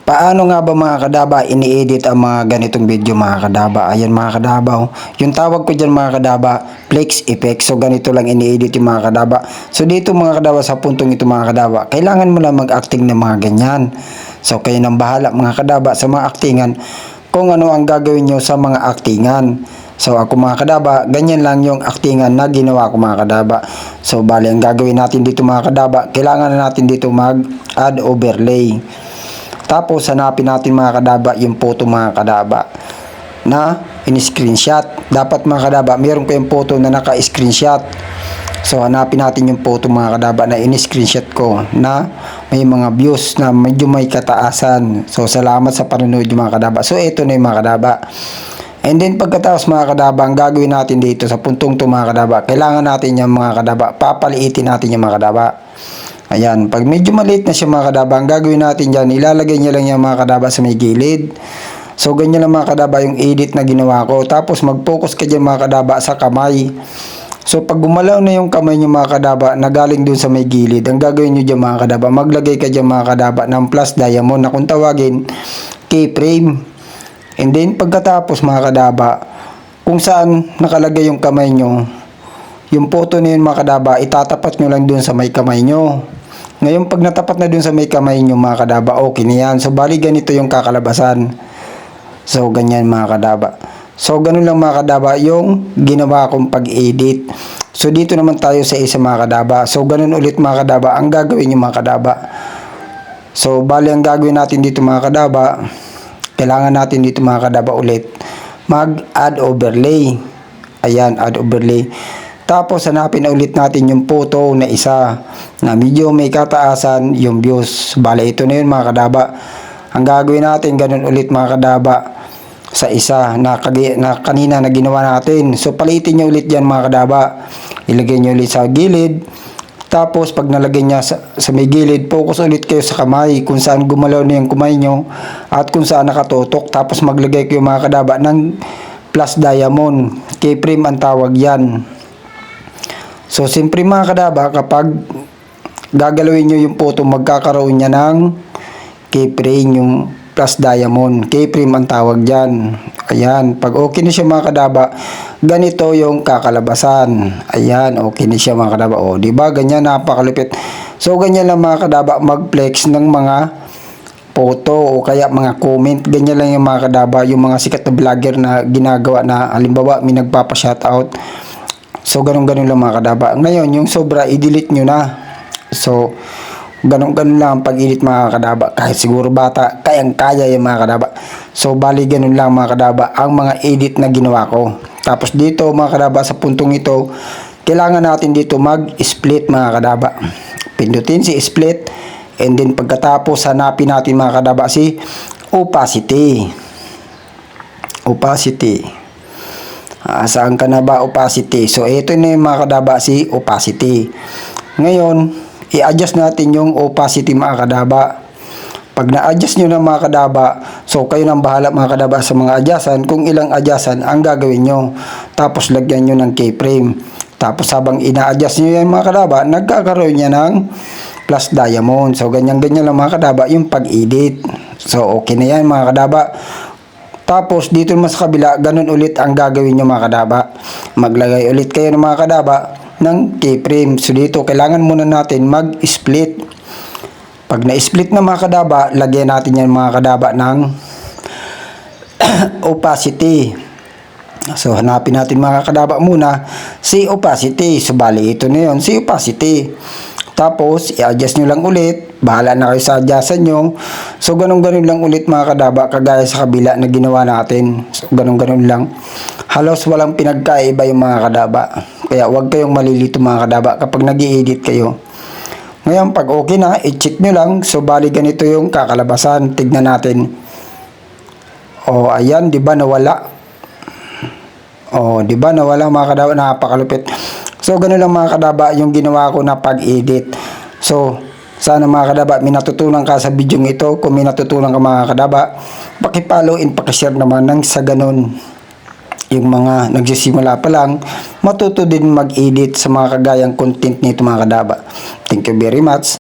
Paano nga ba mga kadaba ini-edit ang mga ganitong video mga kadaba? Ayan mga kadaba, oh. Yung tawag ko dyan mga kadaba, flex effect. So ganito lang ini-edit yung mga kadaba. So dito mga kadaba sa puntong ito mga kadaba, kailangan mo lang mag-acting ng mga ganyan. So kayo nang bahala mga kadaba sa mga actingan kung ano ang gagawin nyo sa mga actingan. So ako mga kadaba, ganyan lang yung actingan na ginawa ko mga kadaba. So bali ang gagawin natin dito mga kadaba, kailangan na natin dito mag-add overlay. Tapos hanapin natin mga kadaba yung photo mga kadaba na in-screenshot. Dapat mga kadaba, meron kayong photo na naka-screenshot. So hanapin natin yung photo mga kadaba na in-screenshot ko na may mga views na medyo may kataasan. So salamat sa panonood mga kadaba. So ito na yung mga kadaba. And then pagkatapos mga kadaba, ang gagawin natin dito sa puntong to mga kadaba, kailangan natin yung mga kadaba, papaliitin natin yung mga kadaba. Ayan, pag medyo maliit na siya mga kadaba, ang gagawin natin dyan, ilalagay niya lang yung mga kadaba sa may gilid. So, ganyan lang mga kadaba yung edit na ginawa ko. Tapos, mag-focus ka dyan mga kadaba sa kamay. So, pag gumalaw na yung kamay nyo mga kadaba na galing dun sa may gilid, ang gagawin nyo dyan mga kadaba, maglagay ka dyan mga kadaba ng plus diamond na kung tawagin, keyframe. And then, pagkatapos mga kadaba, kung saan nakalagay yung kamay nyo, yung photo na yun mga kadaba, itatapat nyo lang dun sa may kamay nyo. Ngayon, pag natapat na dun sa may kamay nyo mga kadaba, okay na yan. So, bali ganito yung kakalabasan. So, ganyan mga kadaba. So, ganun lang mga kadaba yung ginawa kong pag-edit. So, dito naman tayo sa isa mga kadaba. So, ganun ulit mga kadaba ang gagawin nyo mga kadaba. So, bali ang gagawin natin dito mga kadaba, kailangan natin dito mga kadaba ulit mag-add overlay. Ayan, add overlay. Tapos hanapin na ulit natin yung photo na isa na medyo may kataasan yung views. Bale ito na yun mga kadaba. Ang gagawin natin ganun ulit mga kadaba sa isa na kanina na ginawa natin. So palitin nyo ulit yan mga kadaba. Ilagay nyo ulit sa gilid. Tapos pag nalagay niya sa may gilid, focus ulit kayo sa kamay kung saan gumalaw na yung kamay nyo at kung saan nakatutok. Tapos maglagay kayo mga kadaba ng plus diamond. Keyframe ang tawag yan. So, siyempre mga kadaba, kapag gagalawin nyo yung photo, magkakaroon niya ng keyframe, yung plus diamond. Keyframe ang tawag dyan. Ayan, pag okay na siya mga kadaba, ganito yung kakalabasan. Ayan, okay na siya mga kadaba. O, diba? Ganyan, napakalupit. So, ganyan lang mga kadaba, mag-flex ng mga photo o kaya mga comment. Ganyan lang yung mga kadaba, yung mga sikat na vlogger na ginagawa na, halimbawa, may nagpapa-shoutout. So, ganun-ganun lang mga kadaba. Ngayon, yung sobra, i-delete nyo na. So, ganun-ganun lang ang pag-edit mga kadaba. Kahit siguro bata, kayang-kaya yung mga kadaba. So, bali ganun lang mga kadaba ang mga edit na ginawa ko. Tapos dito mga kadaba sa puntong ito, kailangan natin dito mag-split mga kadaba. Pindutin si split. And then pagkatapos, hanapin natin mga kadaba si opacity. Opacity. Saan ka na ba opacity? So, ito na yung mga kadaba si opacity. Ngayon, i-adjust natin yung opacity mga kadaba. Pag na-adjust nyo na mga kadaba, so kayo nang bahala mga kadaba sa mga adjustan, kung ilang adjustan ang gagawin nyo. Tapos lagyan nyo ng keyframe. Tapos habang ina-adjust nyo yan mga kadaba, nagkakaroon niya ng plus diamond. So, ganyan-ganyan lang mga kadaba yung pag-edit. So, okay na yan mga kadaba. Tapos, dito naman sa kabila, ganun ulit ang gagawin nyo mga kadaba. Maglagay ulit kayo ng mga kadaba ng keyframe. So, dito, kailangan muna natin mag-split. Pag na-split na mga kadaba, lagyan natin yan mga kadaba ng opacity. So, hanapin natin mga kadaba muna si opacity. So, bali, ito na yun, si opacity. Tapos, i-adjust nyo lang ulit. Bahala na kayo sa adjustan nyo. So, ganun-ganun lang ulit mga kadaba, kagaya sa kabila na ginawa natin. So, ganun-ganun lang. Halos walang pinagkaiba yung mga kadaba. Kaya, huwag kayong malilito mga kadaba kapag nag-i-edit kayo. Ngayon, pag okay na, i-check nyo lang. So, bali ganito yung kakalabasan. Tignan natin. O, ayan, di ba nawala? O, di ba nawala mga kadaba? Napakalupit. So, ganun lang mga kadaba yung ginawa ko na pag-edit. So, sana mga kadaba, may natutunan ka sa video ito. Kung may natutunan ka mga kadaba, pakipollow and pakishare naman nang sa ganun. Yung mga nagsisimula pa lang, matuto din mag-edit sa mga kagayang content nito mga kadaba. Thank you very much.